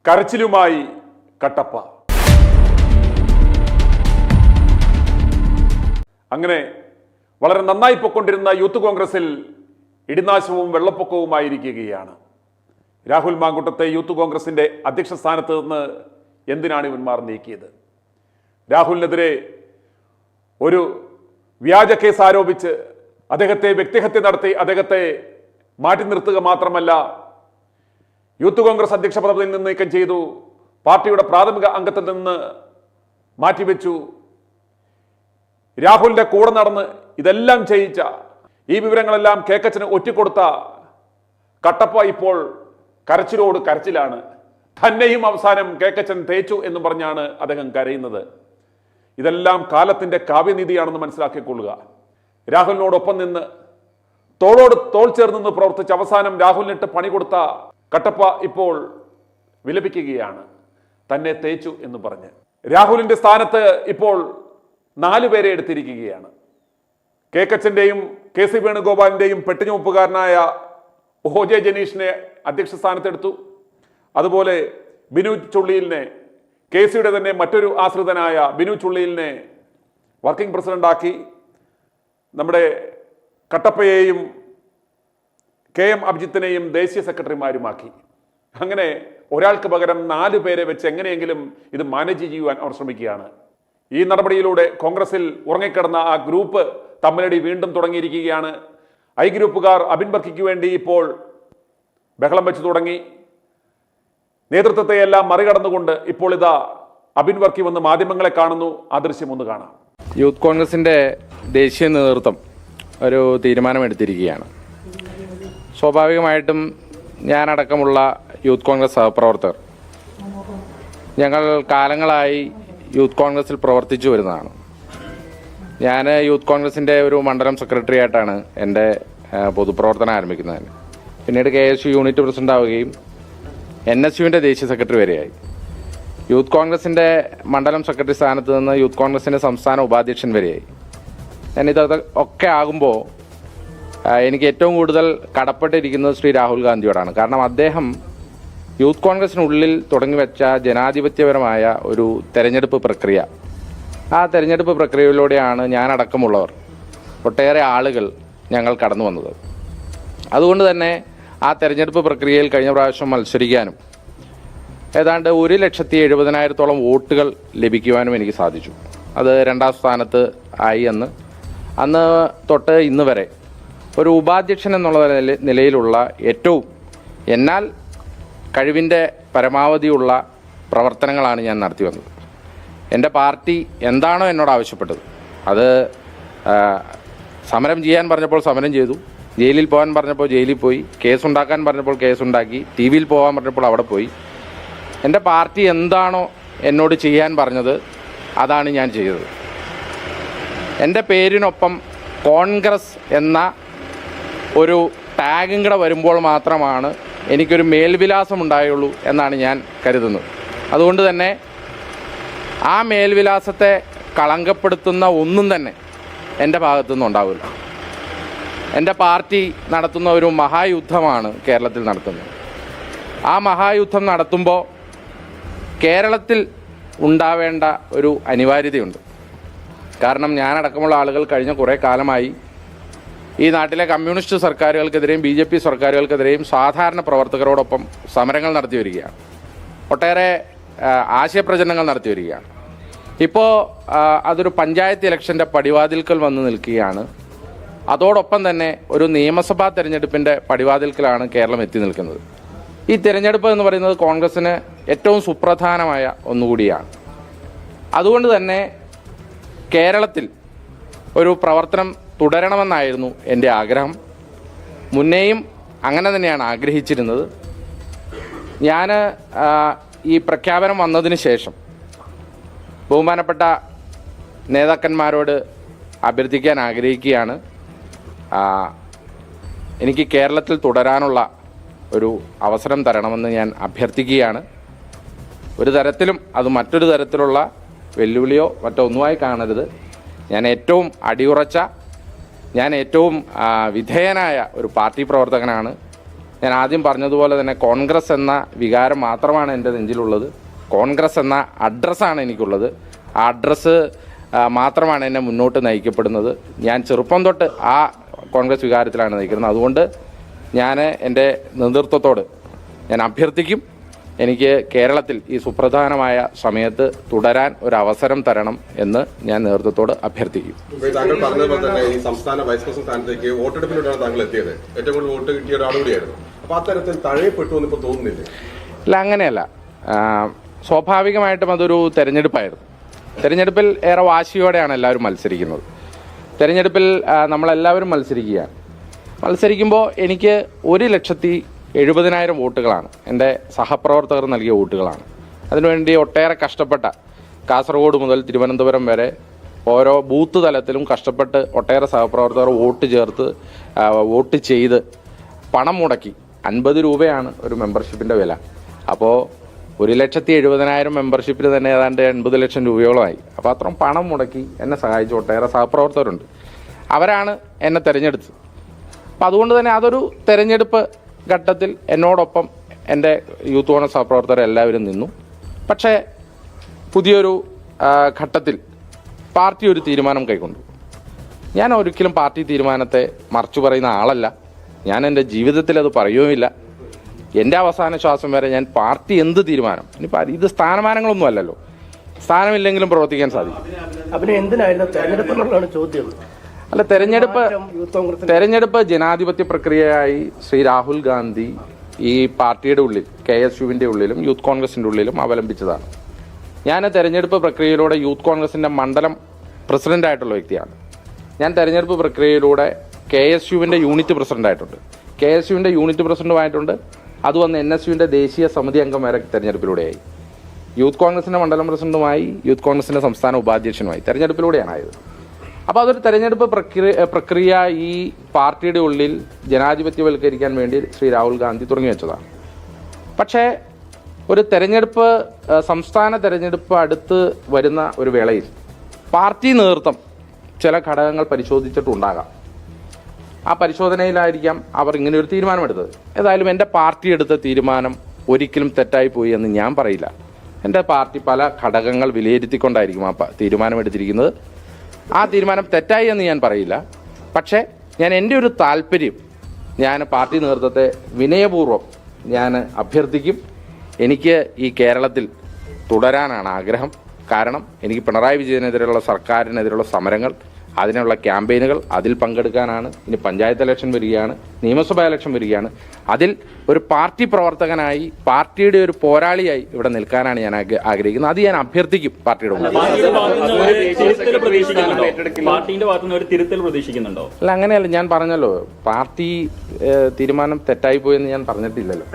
കരച്ചിലുമായി കട്ടപ്പ. അങ്ങനെ വളരെ നന്നായി പൊക്കൊണ്ടിരുന്ന യൂത്ത് കോൺഗ്രസിൽ ഇടിനാശവും വെള്ളപ്പൊക്കവുമായിരിക്കുകയാണ്. രാഹുൽ മാങ്കുട്ടത്തെ യൂത്ത് കോൺഗ്രസിന്റെ അധ്യക്ഷ സ്ഥാനത്ത് നിന്ന് എന്തിനാണ് ഇവന്മാർ നീക്കിയത്? രാഹുലിനെതിരെ ഒരു വ്യാജ കേസ് ആരോപിച്ച് അദ്ദേഹത്തെ വ്യക്തിഹത്യ നടത്തി അദ്ദേഹത്തെ മാറ്റി നിർത്തുക മാത്രമല്ല, യൂത്ത് കോൺഗ്രസ് അധ്യക്ഷ പദവിയിൽ നിന്ന് നീക്കം ചെയ്തു, പാർട്ടിയുടെ പ്രാഥമിക അംഗത്തിൽ നിന്ന് മാറ്റിവെച്ചു. രാഹുലിന്റെ കൂടെ നടന്ന് ഇതെല്ലാം ചെയ്യിച്ച, ഈ വിവരങ്ങളെല്ലാം കേക്കച്ചന് ഒറ്റിക്കൊടുത്ത കട്ടപ്പ ഇപ്പോൾ കരച്ചിലോട് കരച്ചിലാണ്. തന്നെയും അവസാനം കേക്കച്ചൻ തേച്ചു എന്ന് പറഞ്ഞാണ് അദ്ദേഹം കരയുന്നത്. ഇതെല്ലാം കാലത്തിന്റെ കാവ്യനീതിയാണെന്ന് മനസ്സിലാക്കിക്കൊള്ളുക. രാഹുലിനോടൊപ്പം നിന്ന് തോളോട് തോൾ ചേർന്ന് നിന്ന് പ്രവർത്തിച്ച് അവസാനം രാഹുലിനിട്ട് പണി കൊടുത്ത കട്ടപ്പ ഇപ്പോൾ വിലപിക്കുകയാണ്, തന്നെ തേച്ചു എന്ന് പറഞ്ഞ്. രാഹുലിന്റെ സ്ഥാനത്ത് ഇപ്പോൾ 4 പേരെ എടുത്തിരിക്കുകയാണ്. കേക്കച്ചന്റെയും KC വേണുഗോപാലിന്റെയും പെട്ടിഞ്ഞുമുപ്പുകാരനായ OJ ജനീഷിനെ അധ്യക്ഷ സ്ഥാനത്തെടുത്തു. അതുപോലെ ബിനു ചുള്ളിയിലിനെ, KCയുടെ തന്നെ മറ്റൊരു ആശ്രിതനായ ബിനു ചുള്ളിയിലിനെ വർക്കിംഗ് പ്രസിഡന്റാക്കി. നമ്മുടെ കട്ടപ്പയെയും KM അഭിജിത്തിനെയും ദേശീയ സെക്രട്ടറിമാരുമാക്കി. അങ്ങനെ ഒരാൾക്ക് പകരം 4 പേരെ വെച്ച് എങ്ങനെയെങ്കിലും ഇത് മാനേജ് ചെയ്യുവാൻ അവർ ശ്രമിക്കുകയാണ്. ഈ നടപടിയിലൂടെ കോൺഗ്രസിൽ ഉറങ്ങിക്കിടന്ന ആ ഗ്രൂപ്പ് തമ്മിലടി വീണ്ടും തുടങ്ങിയിരിക്കുകയാണ്. ഐ ഗ്രൂപ്പുകാർ അബിൻ വർക്കിക്ക് വേണ്ടി ഇപ്പോൾ ബഹളം വെച്ച് തുടങ്ങി. നേതൃത്വത്തെയെല്ലാം മറികടന്നുകൊണ്ട് ഇപ്പോൾ ഇതാ അബിൻ വർക്കി വന്ന് മാധ്യമങ്ങളെ കാണുന്നു. ആ ദൃശ്യം ഒന്ന് കാണാം. യൂത്ത് കോൺഗ്രസിന്റെ ദേശീയ നേതൃത്വം ഒരു തീരുമാനമെടുത്തിരിക്കുകയാണ്. സ്വാഭാവികമായിട്ടും ഞാനടക്കമുള്ള യൂത്ത് കോൺഗ്രസ് സഹപ്രവർത്തകർ ഞങ്ങൾ കാലങ്ങളായി യൂത്ത് കോൺഗ്രസിൽ പ്രവർത്തിച്ചു വരുന്നതാണ്. ഞാൻ യൂത്ത് കോൺഗ്രസിൻ്റെ ഒരു മണ്ഡലം സെക്രട്ടറി ആയിട്ടാണ് എൻ്റെ പൊതുപ്രവർത്തനം ആരംഭിക്കുന്നത്. പിന്നീട് KSU യൂണിറ്റ് പ്രസിഡന്റ് ആവുകയും NSUവിൻ്റെ ദേശീയ സെക്രട്ടറി വരെയായി. യൂത്ത് കോൺഗ്രസിൻ്റെ മണ്ഡലം സെക്രട്ടറി സ്ഥാനത്ത് നിന്ന് യൂത്ത് കോൺഗ്രസിൻ്റെ സംസ്ഥാന ഉപാധ്യക്ഷൻ വരെയായി. ഞാനിത് ഒക്കെ ആകുമ്പോൾ എനിക്ക് ഏറ്റവും കൂടുതൽ കടപ്പെട്ടിരിക്കുന്നത് ശ്രീ രാഹുൽ ഗാന്ധിയോടാണ്. കാരണം അദ്ദേഹം യൂത്ത് കോൺഗ്രസിനുള്ളിൽ തുടങ്ങിവെച്ച ജനാധിപത്യപരമായ ഒരു തെരഞ്ഞെടുപ്പ് പ്രക്രിയ, ആ തെരഞ്ഞെടുപ്പ് പ്രക്രിയയിലൂടെയാണ് ഞാനടക്കമുള്ളവർ ഒട്ടേറെ ആളുകൾ ഞങ്ങൾ കടന്നു വന്നത്. അതുകൊണ്ട് തന്നെ ആ തെരഞ്ഞെടുപ്പ് പ്രക്രിയയിൽ കഴിഞ്ഞ പ്രാവശ്യം മത്സരിക്കാനും ഏതാണ്ട് 1,70,70,000 വോട്ടുകൾ ലഭിക്കുവാനും എനിക്ക് സാധിച്ചു. അത് 2ാം സ്ഥാനത്ത് ആയി. അന്ന് തൊട്ട് ഇന്ന് വരെ ഒരു ഉപാധ്യക്ഷൻ എന്നുള്ള നിലയിലുള്ള ഏറ്റവും എന്നാൽ കഴിവിൻ്റെ പരമാവധിയുള്ള പ്രവർത്തനങ്ങളാണ് ഞാൻ നടത്തി വന്നത്. എൻ്റെ പാർട്ടി എന്താണോ എന്നോട് ആവശ്യപ്പെട്ടത് അത് സമരം ചെയ്യാൻ പറഞ്ഞപ്പോൾ സമരം ചെയ്തു, ജയിലിൽ പോകാൻ പറഞ്ഞപ്പോൾ ജയിലിൽ പോയി, കേസുണ്ടാക്കാൻ പറഞ്ഞപ്പോൾ കേസുണ്ടാക്കി, TV യിൽ പോകാൻ പറഞ്ഞപ്പോൾ അവിടെ പോയി. എൻ്റെ പാർട്ടി എന്താണോ എന്നോട് ചെയ്യാൻ പറഞ്ഞത് അതാണ് ഞാൻ ചെയ്തത്. എൻ്റെ പേരിനൊപ്പം കോൺഗ്രസ് എന്ന ഒരു ടാഗും കൂടെ വരുമ്പോൾ മാത്രമാണ് എനിക്കൊരു മേൽവിലാസം ഉണ്ടായുള്ളൂ എന്നാണ് ഞാൻ കരുതുന്നത്. അതുകൊണ്ട് തന്നെ ആ മേൽവിലാസത്തെ കളങ്കപ്പെടുത്തുന്ന ഒന്നും തന്നെ എൻ്റെ ഭാഗത്തുനിന്ന് ഉണ്ടാവില്ല. എൻ്റെ പാർട്ടി നടത്തുന്ന ഒരു മഹായുദ്ധമാണ് കേരളത്തിൽ നടത്തുന്നത്. ആ മഹായുദ്ധം നടത്തുമ്പോൾ കേരളത്തിൽ ഉണ്ടാവേണ്ട ഒരു അനിവാര്യതയുണ്ട്. കാരണം ഞാനടക്കമുള്ള ആളുകൾ കഴിഞ്ഞ കുറേ കാലമായി ഈ നാട്ടിലെ കമ്മ്യൂണിസ്റ്റ് സർക്കാരുകൾക്കെതിരെയും BJP സർക്കാരുകൾക്കെതിരെയും സാധാരണ പ്രവർത്തകരോടൊപ്പം സമരങ്ങൾ നടത്തി വരികയാണ്. ഒട്ടേറെ ആശയപ്രചരണങ്ങൾ നടത്തി വരികയാണ്. ഇപ്പോൾ അതൊരു പഞ്ചായത്ത് ഇലക്ഷൻ്റെ പടിവാതിൽക്കൽ വന്ന് നിൽക്കുകയാണ്. അതോടൊപ്പം തന്നെ ഒരു നിയമസഭാ തെരഞ്ഞെടുപ്പിൻ്റെ പടിവാതിൽക്കലാണ് കേരളം എത്തി നിൽക്കുന്നത്. ഈ തെരഞ്ഞെടുപ്പ് എന്ന് പറയുന്നത് കോൺഗ്രസ്സിന് ഏറ്റവും സുപ്രധാനമായ ഒന്നുകൂടിയാണ്. അതുകൊണ്ട് തന്നെ കേരളത്തിൽ ഒരു പ്രവർത്തനം തുടരണമെന്നായിരുന്നു എൻ്റെ ആഗ്രഹം. മുന്നേയും അങ്ങനെ തന്നെയാണ് ആഗ്രഹിച്ചിരുന്നത്. ഞാൻ ഈ പ്രഖ്യാപനം വന്നതിന് ശേഷം ബഹുമാനപ്പെട്ട നേതാക്കന്മാരോട് അഭ്യർത്ഥിക്കാൻ ആഗ്രഹിക്കുകയാണ്. എനിക്ക് കേരളത്തിൽ തുടരാനുള്ള ഒരു അവസരം തരണമെന്ന് ഞാൻ അഭ്യർത്ഥിക്കുകയാണ്. ഒരു തരത്തിലും അത് മറ്റൊരു തരത്തിലുള്ള വെല്ലുവിളിയോ മറ്റോ ഒന്നുമായി കാണരുത്. ഞാൻ ഏറ്റവും അടിയുറച്ച, ഞാൻ ഏറ്റവും വിധേയനായ ഒരു പാർട്ടി പ്രവർത്തകനാണ്. ഞാൻ ആദ്യം പറഞ്ഞതുപോലെ തന്നെ കോൺഗ്രസ് എന്ന വികാരം മാത്രമാണ് എൻ്റെ നെഞ്ചിലുള്ളത്. കോൺഗ്രസ് എന്ന അഡ്രസ്സാണ് എനിക്കുള്ളത്. ആ അഡ്രസ്സ് മാത്രമാണ് എന്നെ മുന്നോട്ട് നയിക്കപ്പെടുന്നത്. ഞാൻ ചെറുപ്പം തൊട്ട് ആ കോൺഗ്രസ് വികാരത്തിലാണ് നയിക്കുന്നത്. അതുകൊണ്ട് ഞാൻ എൻ്റെ നേതൃത്വത്തോട് ഞാൻ അഭ്യർത്ഥിക്കും, എനിക്ക് കേരളത്തിൽ ഈ സുപ്രധാനമായ സമയത്ത് തുടരാൻ ഒരു അവസരം തരണം എന്ന് ഞാൻ നേതൃത്വത്തോട് അഭ്യർത്ഥിക്കും. താങ്കൾ പറഞ്ഞതുപോലെ തന്നെ ഈ സംസ്ഥാന വൈസ് പ്രസിഡന്റ് സ്ഥാനത്തേക്ക് വോട്ടെടുപ്പിലൂടെയാണ് താങ്കൾ എത്തിയത്. ഏറ്റവും കൂടുതൽ വോട്ട് കിട്ടിയ ഒരാൾ കൂടിയായിരുന്നു. അപ്പൊ അത്തരത്തിൽ തഴയപ്പെട്ടു എന്ന് ഇപ്പോൾ തോന്നുന്നില്ല? അല്ല, അങ്ങനെയല്ല. സ്വാഭാവികമായിട്ടും അതൊരു തെരഞ്ഞെടുപ്പായിരുന്നു. തെരഞ്ഞെടുപ്പിൽ ഏറെ വാശിയോടെയാണ് എല്ലാവരും മത്സരിക്കുന്നത്. തെരഞ്ഞെടുപ്പിൽ നമ്മളെല്ലാവരും മത്സരിക്കുകയാണ്. മത്സരിക്കുമ്പോൾ എനിക്ക് 1,70,70,000 വോട്ടുകളാണ് എൻ്റെ സഹപ്രവർത്തകർ നൽകിയ വോട്ടുകളാണ്. അതിനുവേണ്ടി ഒട്ടേറെ കഷ്ടപ്പെട്ട, കാസർഗോഡ് മുതൽ തിരുവനന്തപുരം വരെ ഓരോ ബൂത്ത് തലത്തിലും കഷ്ടപ്പെട്ട് ഒട്ടേറെ സഹപ്രവർത്തകർ വോട്ട് ചെയ്ത് പണം മുടക്കി. 50 രൂപയാണ് ഒരു മെമ്പർഷിപ്പിൻ്റെ വില. അപ്പോൾ 1,70,70,000 മെമ്പർഷിപ്പിന് തന്നെ ഏതാണ്ട് 80 ലക്ഷം രൂപയോളമായി. അപ്പോൾ അത്രയും പണം മുടക്കി എന്നെ സഹായിച്ച ഒട്ടേറെ സഹപ്രവർത്തകരുണ്ട്. അവരാണ് എന്നെ തിരഞ്ഞെടുത്തത്. അപ്പം അതുകൊണ്ട് തന്നെ അതൊരു തെരഞ്ഞെടുപ്പ് ഘട്ടത്തിൽ എന്നോടൊപ്പം എൻ്റെ യൂത്ത് കോൺഗ്രസ് സഹപ്രവർത്തകർ എല്ലാവരും നിന്നു. പക്ഷേ പുതിയൊരു ഘട്ടത്തിൽ പാർട്ടി ഒരു തീരുമാനം കൈക്കൊണ്ടു. ഞാൻ ഒരിക്കലും പാർട്ടി തീരുമാനത്തെ മറച്ചു പറയുന്ന ആളല്ല. ഞാൻ എൻ്റെ ജീവിതത്തിൽ അത് പറയുകയുമില്ല. എൻ്റെ അവസാന ശ്വാസം വരെ ഞാൻ പാർട്ടി എന്ത് തീരുമാനം, ഇനിയിപ്പോൾ ഇത് സ്ഥാനമാനങ്ങളൊന്നും അല്ലല്ലോ, സ്ഥാനമില്ലെങ്കിലും പ്രവർത്തിക്കാൻ സാധിക്കും. അല്ല, തെരഞ്ഞെടുപ്പ് ജനാധിപത്യ പ്രക്രിയയായി ശ്രീ രാഹുൽ ഗാന്ധി ഈ പാർട്ടിയുടെ ഉള്ളിൽ, KSUവിൻ്റെ ഉള്ളിലും യൂത്ത് കോൺഗ്രസിൻ്റെ ഉള്ളിലും അവലംബിച്ചതാണ്. ഞാൻ തെരഞ്ഞെടുപ്പ് പ്രക്രിയയിലൂടെ യൂത്ത് കോൺഗ്രസിൻ്റെ മണ്ഡലം പ്രസിഡൻ്റായിട്ടുള്ള വ്യക്തിയാണ്. ഞാൻ തെരഞ്ഞെടുപ്പ് പ്രക്രിയയിലൂടെ KSUവിൻ്റെ യൂണിറ്റ് പ്രസിഡൻ്റായിട്ടുണ്ട്, KSUവിൻ്റെ യൂണിറ്റ് പ്രസിഡന്റുമായിട്ടുണ്ട്. അത് വന്ന് NSUവിൻ്റെ ദേശീയ സമിതി അംഗം വരെ തെരഞ്ഞെടുപ്പിലൂടെയായി. യൂത്ത് കോൺഗ്രസിൻ്റെ മണ്ഡലം പ്രസിഡന്റുമായി, യൂത്ത് കോൺഗ്രസിൻ്റെ സംസ്ഥാന ഉപാധ്യക്ഷനുമായി തെരഞ്ഞെടുപ്പിലൂടെയാണ് ആയത്. അപ്പോൾ അതൊരു തെരഞ്ഞെടുപ്പ് പ്രക്രിയ ഈ പാർട്ടിയുടെ ഉള്ളിൽ ജനാധിപത്യവൽക്കരിക്കാൻ വേണ്ടി ശ്രീ രാഹുൽ ഗാന്ധി തുടങ്ങി വെച്ചതാണ്. പക്ഷേ ഒരു തെരഞ്ഞെടുപ്പ്, സംസ്ഥാന തെരഞ്ഞെടുപ്പ് അടുത്ത് വരുന്ന ഒരു വേളയിൽ പാർട്ടി നേതൃത്വം ചില ഘടകങ്ങൾ പരിശോധിച്ചിട്ടുണ്ടാകാം. ആ പരിശോധനയിലായിരിക്കാം അവർ ഇങ്ങനെ ഒരു തീരുമാനമെടുത്തത്. ഏതായാലും എൻ്റെ പാർട്ടി എടുത്ത തീരുമാനം ഒരിക്കലും തെറ്റായി പോയി എന്ന് ഞാൻ പറയില്ല. എൻ്റെ പാർട്ടി പല ഘടകങ്ങൾ വിലയിരുത്തിക്കൊണ്ടായിരിക്കും ആ തീരുമാനമെടുത്തിരിക്കുന്നത്. ആ തീരുമാനം തെറ്റായി എന്ന് ഞാൻ പറയില്ല. പക്ഷേ ഞാൻ എൻ്റെ ഒരു താല്പര്യം, ഞാൻ പാർട്ടി നേതൃത്വത്തെ വിനയപൂർവ്വം ഞാൻ അഭ്യർത്ഥിക്കും. എനിക്ക് ഈ കേരളത്തിൽ തുടരാനാണ് ആഗ്രഹം. കാരണം എനിക്ക് പിണറായി വിജയനെതിരെയുള്ള സർക്കാരിനെതിരെയുള്ള സമരങ്ങൾ, അതിനുള്ള ക്യാമ്പയിനുകൾ, അതിൽ പങ്കെടുക്കാനാണ്. ഇനി പഞ്ചായത്ത് ഇലക്ഷൻ വരികയാണ്, നിയമസഭാ ഇലക്ഷൻ വരികയാണ്. അതിൽ ഒരു പാർട്ടി പ്രവർത്തകനായി, പാർട്ടിയുടെ ഒരു പോരാളിയായി ഇവിടെ നിൽക്കാനാണ് ഞാൻ ആഗ്രഹിക്കുന്നത്. അത് ഞാൻ അഭ്യർത്ഥിക്കും പാർട്ടിയുടെ മുന്നിൽ. അല്ല, അങ്ങനെയല്ല. ഞാൻ പറഞ്ഞല്ലോ, പാർട്ടി തീരുമാനം തെറ്റായി പോയെന്ന് ഞാൻ പറഞ്ഞിട്ടില്ലല്ലോ.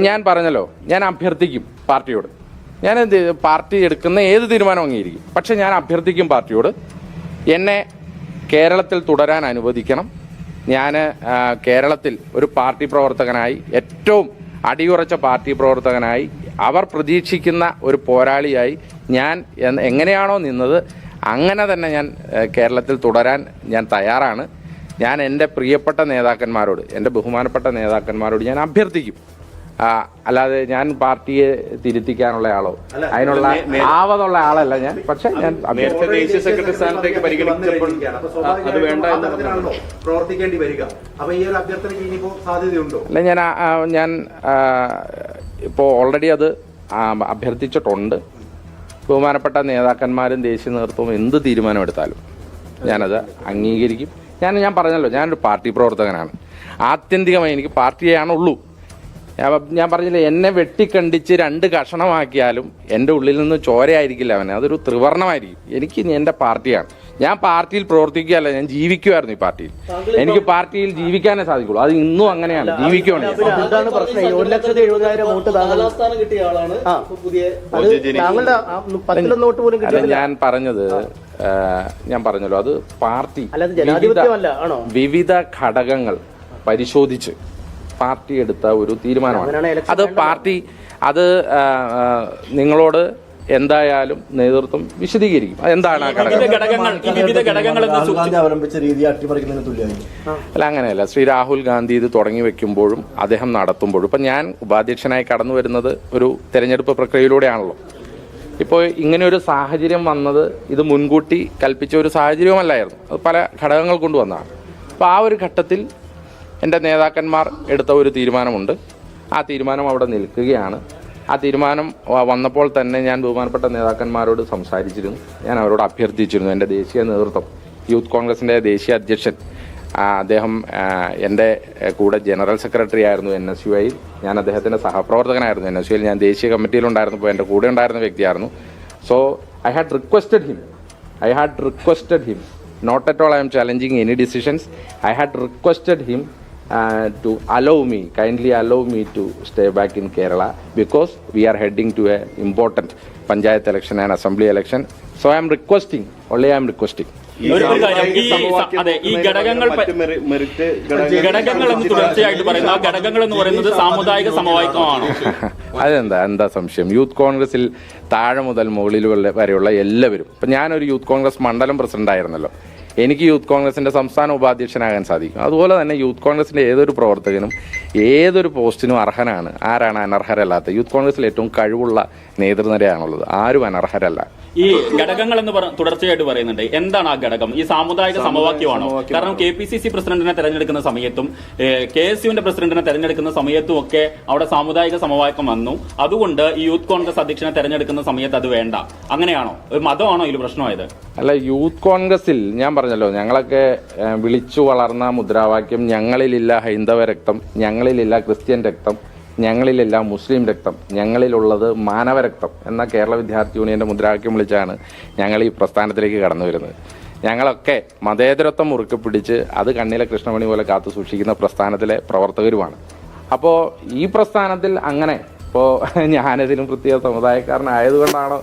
ഞാൻ പറഞ്ഞല്ലോ, ഞാൻ അഭ്യർത്ഥിക്കും പാർട്ടിയോട്. ഞാൻ പാർട്ടി എടുക്കുന്ന ഏത് തീരുമാനം അംഗീകരിക്കും. പക്ഷെ ഞാൻ അഭ്യർത്ഥിക്കും പാർട്ടിയോട്, എന്നെ കേരളത്തിൽ തുടരാൻ അനുവദിക്കണം. ഞാൻ കേരളത്തിൽ ഒരു പാർട്ടി പ്രവർത്തകനായി, ഏറ്റവും അടിയുറച്ച പാർട്ടി പ്രവർത്തകനായി, അവർ പ്രതീക്ഷിക്കുന്ന ഒരു പോരാളിയായി ഞാൻ എങ്ങനെയാണോ നിന്നത് അങ്ങനെ തന്നെ ഞാൻ കേരളത്തിൽ തുടരാൻ ഞാൻ തയ്യാറാണ്. ഞാൻ എൻ്റെ പ്രിയപ്പെട്ട നേതാക്കന്മാരോട്, എൻ്റെ ബഹുമാനപ്പെട്ട നേതാക്കന്മാരോട് ഞാൻ അഭ്യർത്ഥിക്കും. അല്ലാതെ ഞാൻ പാർട്ടിയെ തിരുത്തിക്കാനുള്ള ആളോ അതിനുള്ള ആവതുള്ള ആളല്ല ഞാൻ. പക്ഷെ ഞാൻ ദേശീയ സെക്രട്ടറി സ്ഥാനത്തേക്ക് പരിഗണിച്ചപ്പോൾ അത് വേണ്ട പ്രവർത്തിക്കേണ്ടി വരിക. അപ്പൊ ഈ ഒരു അഭ്യർത്ഥനയ്ക്ക് ഇനിയിപ്പോ സാധ്യതയുണ്ടോ? അല്ല, ഞാൻ ഇപ്പോൾ ഓൾറെഡി അത് അഭ്യർത്ഥിച്ചിട്ടുണ്ട്. ബഹുമാനപ്പെട്ട നേതാക്കന്മാരും ദേശീയ നേതൃത്വവും എന്ത് തീരുമാനമെടുത്താലും ഞാനത് അംഗീകരിക്കും. ഞാൻ പറഞ്ഞല്ലോ, ഞാനൊരു പാർട്ടി പ്രവർത്തകനാണ്. ആത്യന്തികമായി എനിക്ക് പാർട്ടിയാണുള്ളൂ. ഞാൻ പറഞ്ഞില്ലേ, എന്നെ വെട്ടിക്കണ്ടിച്ച് 2 കഷണമാക്കിയാലും എൻ്റെ ഉള്ളിൽ നിന്ന് ചോരയായിരിക്കില്ല അവനെ, അതൊരു ത്രിവർണ്ണമായിരിക്കും. എനിക്ക് എൻ്റെ പാർട്ടിയാണ്. ഞാൻ പാർട്ടിയിൽ പ്രവർത്തിക്കുകയല്ല, ഞാൻ ജീവിക്കുമായിരുന്നു ഈ പാർട്ടിയിൽ. എനിക്ക് പാർട്ടിയിൽ ജീവിക്കാനേ സാധിക്കുള്ളൂ. അത് ഇന്നും അങ്ങനെയാണ്, ജീവിക്കുകയാണ്. ഞാൻ പറഞ്ഞല്ലോ, അത് പാർട്ടി വിവിധ ഘടകങ്ങൾ പരിശോധിച്ച് പാർട്ടി എടുത്ത ഒരു തീരുമാനമാണ്. അത് പാർട്ടി നിങ്ങളോട് എന്തായാലും നേതൃത്വം വിശദീകരിക്കും. എന്താണ് ആ ഘടകങ്ങൾ അവലംബിച്ച രീതി അട്ടിമറിക്കുന്നതിന് തുല്യമായി. അല്ല, അങ്ങനെയല്ല. ശ്രീ രാഹുൽ ഗാന്ധി ഇത് തുടങ്ങി വെക്കുമ്പോഴും അദ്ദേഹം നടത്തുമ്പോഴും ഇപ്പം ഞാൻ ഉപാധ്യക്ഷനായി കടന്നു വരുന്നത് ഒരു തെരഞ്ഞെടുപ്പ് പ്രക്രിയയിലൂടെയാണല്ലോ. ഇപ്പോൾ ഇങ്ങനെ ഒരു സാഹചര്യം വന്നത് ഇത് മുൻകൂട്ടി കൽപ്പിച്ച ഒരു സാഹചര്യമല്ലായിരുന്നു. അത് പല ഘടകങ്ങൾ കൊണ്ടുവന്നതാണ്. അപ്പോൾ ആ ഒരു ഘട്ടത്തിൽ എൻ്റെ നേതാക്കന്മാർ എടുത്ത ഒരു തീരുമാനമുണ്ട്. ആ തീരുമാനം അവിടെ നിൽക്കുകയാണ്. ആ തീരുമാനം വന്നപ്പോൾ തന്നെ ഞാൻ ബഹുമാനപ്പെട്ട നേതാക്കന്മാരോട് സംസാരിച്ചിരുന്നു. ഞാൻ അവരോട് അഭ്യർത്ഥിച്ചിരുന്നു. എൻ്റെ ദേശീയ നേതൃത്വം, യൂത്ത് കോൺഗ്രസിൻ്റെ ദേശീയ അധ്യക്ഷൻ, അദ്ദേഹം എൻ്റെ കൂടെ ജനറൽ സെക്രട്ടറി ആയിരുന്നു NSUയിൽ. ഞാൻ അദ്ദേഹത്തിൻ്റെ സഹപ്രവർത്തകനായിരുന്നു. NSUയിൽ ഞാൻ ദേശീയ കമ്മിറ്റിയിലുണ്ടായിരുന്നപ്പോൾ എൻ്റെ കൂടെ ഉണ്ടായിരുന്ന വ്യക്തിയായിരുന്നു. So I had requested him, not at all I am challenging any decisions. I had requested him to kindly allow me to stay back in Kerala because we are heading to a important panchayat election and assembly election. So I am requesting. ഒരു കാര്യം, ഈ ഘടകങ്ങൾ എന്ന് തുടർച്ചയായിട്ട് പറയുന്നത്, ആ ഘടകങ്ങൾ എന്ന് പറയുന്നത് സാമുദായിക സമവാക്യമാണോ? എന്താ സംശയം? യൂത്ത് കോൺഗ്രസിൽ താഴെ മുതൽ മുകളിൽ വരെയുള്ള എല്ലാവരും, ഇപ്പം ഞാനൊരു യൂത്ത് കോൺഗ്രസ് മണ്ഡലം പ്രസിഡന്റ് ആയിരുന്നല്ലോ, എനിക്ക് യൂത്ത് കോൺഗ്രസിന്റെ സംസ്ഥാന ഉപാധ്യക്ഷനാകാൻ സാധിക്കും. അതുപോലെ തന്നെ യൂത്ത് കോൺഗ്രസിന്റെ ഏതൊരു പ്രവർത്തകനും ഏതൊരു പോസ്റ്റിനും അർഹനാണ്. ആരാണ് അനർഹരല്ലാത്ത? യൂത്ത് കോൺഗ്രസിൽ ഏറ്റവും കഴിവുള്ള നേതൃനിരയാണുള്ളത്. ആരും അനർഹരല്ല. ഈ ഘടകങ്ങൾ എന്ന് തുടർച്ചയായിട്ട് പറയുന്നുണ്ട്. എന്താണ് ആ ഘടകം? ഈ സാമുദായിക സമവാക്യമാണോ? കാരണം KPCC പ്രസിഡന്റിനെ തെരഞ്ഞെടുക്കുന്ന സമയത്തും KSUവിന്റെ പ്രസിഡന്റിനെ തെരഞ്ഞെടുക്കുന്ന സമയത്തും ഒക്കെ അവിടെ സാമുദായിക സമവാക്യം വന്നു. അതുകൊണ്ട് ഈ യൂത്ത് കോൺഗ്രസ് അധ്യക്ഷനെ തെരഞ്ഞെടുക്കുന്ന സമയത്ത് അത് വേണ്ട, അങ്ങനെയാണോ? ഒരു മതമാണോ ഇതിൽ പ്രശ്നമായത്? അല്ല, യൂത്ത് കോൺഗ്രസിൽ ഞാൻ പറഞ്ഞല്ലോ, ഞങ്ങളൊക്കെ വിളിച്ചു വളർന്ന മുദ്രാവാക്യം ഞങ്ങളിലില്ല ഹൈന്ദവ രക്തം, ഞങ്ങളിലില്ല ക്രിസ്ത്യൻ രക്തം, ഞങ്ങളിലില്ല മുസ്ലിം രക്തം, ഞങ്ങളിലുള്ളത് മാനവരക്തം എന്ന കേരള വിദ്യാർത്ഥി യൂണിയന്റെ മുദ്രാവാക്യം വിളിച്ചാണ് ഞങ്ങൾ ഈ പ്രസ്ഥാനത്തിലേക്ക് കടന്നു വരുന്നത്. ഞങ്ങളൊക്കെ മതേതരത്വം മുറുക്കെ പിടിച്ച് അത് കണ്ണിലെ കൃഷ്ണമണി പോലെ കാത്തു സൂക്ഷിക്കുന്ന പ്രസ്ഥാനത്തിലെ പ്രവർത്തകരുമാണ്. അപ്പോൾ ഈ പ്രസ്ഥാനത്തിൽ അങ്ങനെ ഇപ്പോൾ ഞാനതിലും പ്രത്യേക സമുദായക്കാരനായതുകൊണ്ടാണോ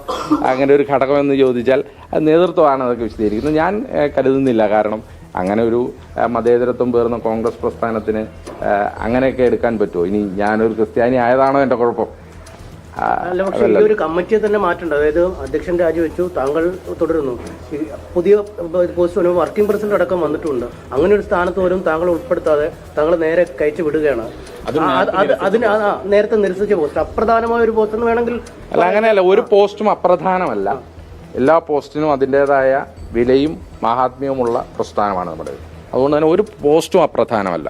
അങ്ങനെ ഒരു ഘടകമെന്ന് ചോദിച്ചാൽ നേതൃത്വമാണ് അതൊക്കെ വിശദീകരിക്കുന്നത്. ഞാൻ കരുതുന്നില്ല. കാരണം അങ്ങനെ ഒരു മതേതരത്വം പേർന്ന കോൺഗ്രസ് പ്രസ്ഥാനത്തിന് അങ്ങനെയൊക്കെ എടുക്കാൻ പറ്റുമോ? ഇനി ഞാനൊരു ക്രിസ്ത്യാനി ആയതാണോ എൻ്റെ കുഴപ്പം? അല്ല, പക്ഷേ ഈ ഒരു കമ്മിറ്റിയെ തന്നെ മാറ്റേണ്ട. അതായത് അധ്യക്ഷൻ രാജിവെച്ചു, താങ്കൾ തുടരുന്നു, പുതിയ പോസ്റ്റ് വർക്കിംഗ് പ്രസിഡന്റ് അടക്കം വന്നിട്ടുണ്ട്. അങ്ങനെ ഒരു സ്ഥാനത്ത് പോലും താങ്കൾ ഉൾപ്പെടുത്താതെ താങ്കൾ നേരെ കയറ്റി വിടുകയാണ്. അതിന് നേരത്തെ നിരസിച്ച പോസ്റ്റ് അപ്രധാനമായ ഒരു പോസ്റ്റ് എന്ന് വേണമെങ്കിൽ. അല്ല, അങ്ങനെയല്ല. ഒരു പോസ്റ്റും അപ്രധാനമല്ല. എല്ലാ പോസ്റ്റിനും അതിൻ്റെതായ വിലയും മഹാത്മ്യവുമുള്ള പ്രസ്ഥാനമാണ് നമ്മുടെ. അതുകൊണ്ട് തന്നെ ഒരു പോസ്റ്റും അപ്രധാനമല്ല.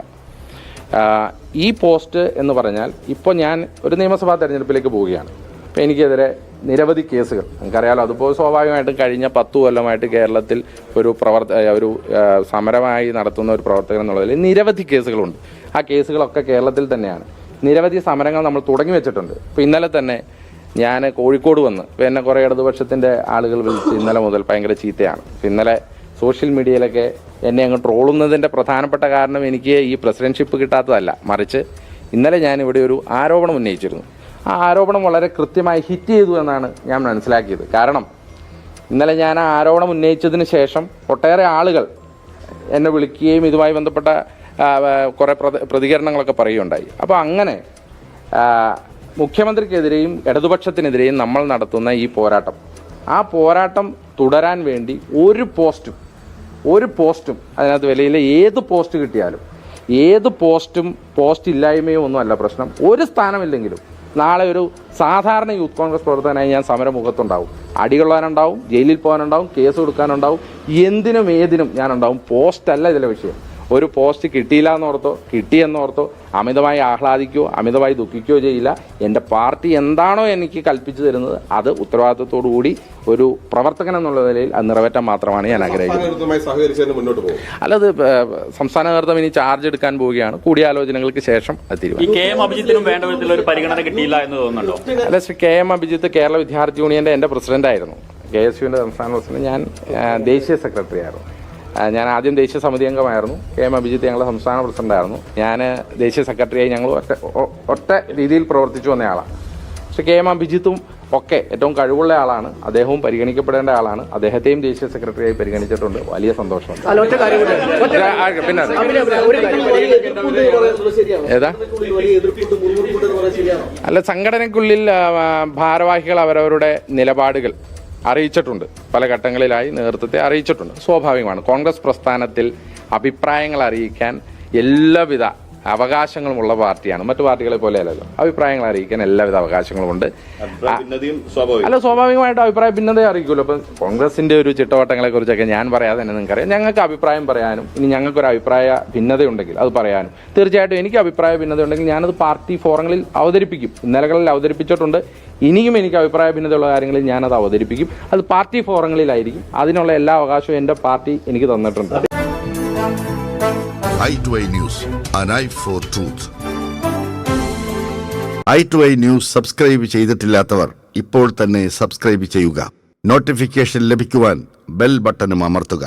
ഈ പോസ്റ്റ് എന്ന് പറഞ്ഞാൽ ഇപ്പോൾ ഞാൻ ഒരു നിയമസഭാ തെരഞ്ഞെടുപ്പിലേക്ക് പോവുകയാണ്. അപ്പോൾ എനിക്കെതിരെ നിരവധി കേസുകൾ നമുക്കറിയാലോ. അതുപോലെ സ്വാഭാവികമായിട്ടും കഴിഞ്ഞ 10 കൊല്ലമായിട്ട് കേരളത്തിൽ ഒരു സമരമായി നടത്തുന്ന ഒരു പ്രവർത്തകൻ എന്നുള്ളതിൽ നിരവധി കേസുകളുണ്ട്. ആ കേസുകളൊക്കെ കേരളത്തിൽ തന്നെയാണ്. നിരവധി സമരങ്ങൾ നമ്മൾ തുടങ്ങി വെച്ചിട്ടുണ്ട്. ഇപ്പോൾ ഇന്നലെ തന്നെ ഞാൻ കോഴിക്കോട് വന്ന് എന്നെ കുറേ ഇടതുപക്ഷത്തിൻ്റെ ആളുകൾ വിളിച്ച് ഇന്നലെ മുതൽ ഭയങ്കര ചീത്തയാണ്. ഇന്നലെ സോഷ്യൽ മീഡിയയിലൊക്കെ എന്നെ അങ്ങ് ട്രോളുന്നതിൻ്റെ പ്രധാനപ്പെട്ട കാരണം എനിക്ക് ഈ പ്രസിഡൻഷിപ്പ് കിട്ടാത്തതല്ല, മറിച്ച് ഇന്നലെ ഞാൻ ഇവിടെ ഒരു ആരോപണം ഉന്നയിച്ചിരുന്നു. ആ ആരോപണം വളരെ കൃത്യമായി ഹിറ്റ് ചെയ്തു എന്നാണ് ഞാൻ മനസ്സിലാക്കിയത്. കാരണം ഇന്നലെ ഞാൻ ആ ആരോപണം ഉന്നയിച്ചതിന് ശേഷം ഒട്ടേറെ ആളുകൾ എന്നെ വിളിക്കുകയും ഇതുമായി ബന്ധപ്പെട്ട കുറേ പ്രതികരണങ്ങളൊക്കെ പറയുകയുണ്ടായി. അപ്പോൾ അങ്ങനെ മുഖ്യമന്ത്രിക്കെതിരെയും ഇടതുപക്ഷത്തിനെതിരെയും നമ്മൾ നടത്തുന്ന ഈ പോരാട്ടം, ആ പോരാട്ടം തുടരാൻ വേണ്ടി ഒരു പോസ്റ്റും അതിനകത്ത് വിലയില്ല. ഏത് പോസ്റ്റ് കിട്ടിയാലും, ഏത് പോസ്റ്റ് ഇല്ലായ്മയോ ഒന്നുമല്ല പ്രശ്നം. ഒരു സ്ഥാനമില്ലെങ്കിലും നാളെ ഒരു സാധാരണ യൂത്ത് കോൺഗ്രസ് പ്രവർത്തകനായി ഞാൻ സമരമുഖത്തുണ്ടാവും. അടികൊള്ളാനുണ്ടാവും, ജയിലിൽ പോകാനുണ്ടാവും, കേസ് കൊടുക്കാനുണ്ടാവും, എന്തിനും ഏതിനും ഞാനുണ്ടാവും. പോസ്റ്റല്ല ഇതിലെ വിഷയം. ഒരു പോസ്റ്റ് കിട്ടിയില്ല എന്നോർത്തോ കിട്ടിയെന്നോർത്തോ അമിതമായി ആഹ്ലാദിക്കുകയോ അമിതമായി ദുഃഖിക്കുകയോ ചെയ്യില്ല. എൻ്റെ പാർട്ടി എന്താണോ എനിക്ക് കൽപ്പിച്ചു തരുന്നത് അത് ഉത്തരവാദിത്വത്തോടുകൂടി ഒരു പ്രവർത്തകൻ എന്നുള്ള നിലയിൽ അത് നിറവേറ്റാൻ മാത്രമാണ് ഞാൻ ആഗ്രഹിക്കുന്നത്. അല്ലത് സംസ്ഥാന നേതൃത്വം ഇനി ചാർജ് എടുക്കാൻ പോവുകയാണ്. കൂടിയാലോചനകൾക്ക് ശേഷം അത് തീരുമാനിക്കും. അല്ല, ശ്രീ KM അഭിജിത്ത് കേരള വിദ്യാർത്ഥി യൂണിയന്റെ എൻ്റെ പ്രസിഡന്റായിരുന്നു. KSUവിന്റെ സംസ്ഥാന പ്രസിഡന്റ്. ഞാൻ ദേശീയ സെക്രട്ടറി ആയിരുന്നു. ഞാൻ ആദ്യം ദേശീയ സമിതി അംഗമായിരുന്നു. KM അഭിജിത്ത് ഞങ്ങളുടെ സംസ്ഥാന പ്രസിഡന്റായിരുന്നു. ഞാൻ ദേശീയ സെക്രട്ടറിയായി ഞങ്ങൾ ഒറ്റ രീതിയിൽ പ്രവർത്തിച്ചു വന്നയാളാണ്. പക്ഷേ KM അഭിജിത്തും ഒക്കെ ഏറ്റവും കഴിവുള്ള ആളാണ്. അദ്ദേഹവും പരിഗണിക്കപ്പെടേണ്ട ആളാണ്. അദ്ദേഹത്തെയും ദേശീയ സെക്രട്ടറിയായി പരിഗണിച്ചിട്ടുണ്ട്. വലിയ സന്തോഷമുണ്ട്. അല്ല, ഒറ്റ കാര്യം കൂടെ. പിന്നെ ഒരു കാര്യം. ഏതാ അല്ല, സംഘടനയ്ക്കുള്ളിൽ ഭാരവാഹികൾ അവരവരുടെ നിലപാടുകൾ അറിയിച്ചിട്ടുണ്ട്. പല ഘട്ടങ്ങളിലായി നേതൃത്വത്തെ അറിയിച്ചിട്ടുണ്ട്. സ്വാഭാവികമാണ്. കോൺഗ്രസ് പ്രസ്ഥാനത്തിൽ അഭിപ്രായങ്ങൾ അറിയിക്കാൻ എല്ലാവിധ അവകാശങ്ങളുമുള്ള പാർട്ടിയാണ്. മറ്റു പാർട്ടികളെ പോലെയല്ലല്ലോ. അഭിപ്രായങ്ങൾ അറിയിക്കാൻ എല്ലാവിധ അവകാശങ്ങളുമുണ്ട്. അല്ല, സ്വാഭാവികമായിട്ട് അഭിപ്രായ ഭിന്നതയെ അറിയിക്കുമല്ലോ. അപ്പം കോൺഗ്രസിന്റെ ഒരു ചിട്ടവട്ടങ്ങളെ കുറിച്ചൊക്കെ ഞാൻ പറയാതെ തന്നെ നിങ്ങൾക്കറിയാം. ഞങ്ങൾക്ക് അഭിപ്രായം പറയാനും ഇനി ഞങ്ങൾക്കൊരു അഭിപ്രായ ഭിന്നതയുണ്ടെങ്കിൽ അത് പറയാനും തീർച്ചയായിട്ടും എനിക്ക് അഭിപ്രായ ഭിന്നത ഉണ്ടെങ്കിൽ ഞാനത് പാർട്ടി ഫോറങ്ങളിൽ അവതരിപ്പിക്കും. ഇന്നലകളിൽ അവതരിപ്പിച്ചിട്ടുണ്ട്. ഇനിയും എനിക്ക് അഭിപ്രായ ഭിന്നതയുള്ള കാര്യങ്ങളിൽ ഞാനത് അവതരിപ്പിക്കും. അത് പാർട്ടി ഫോറങ്ങളിലായിരിക്കും. അതിനുള്ള എല്ലാ അവകാശവും എൻ്റെ പാർട്ടി എനിക്ക് തന്നിട്ടുണ്ട്. i2i News, an eye for truth. i2i News subscribe ചെയ്തിട്ടില്ലാത്തവർ ഇപ്പോൾ തന്നെ സബ്സ്ക്രൈബ് ചെയ്യുക. നോട്ടിഫിക്കേഷൻ ലഭിക്കുവാൻ ബെൽ ബട്ടണും അമർത്തുക.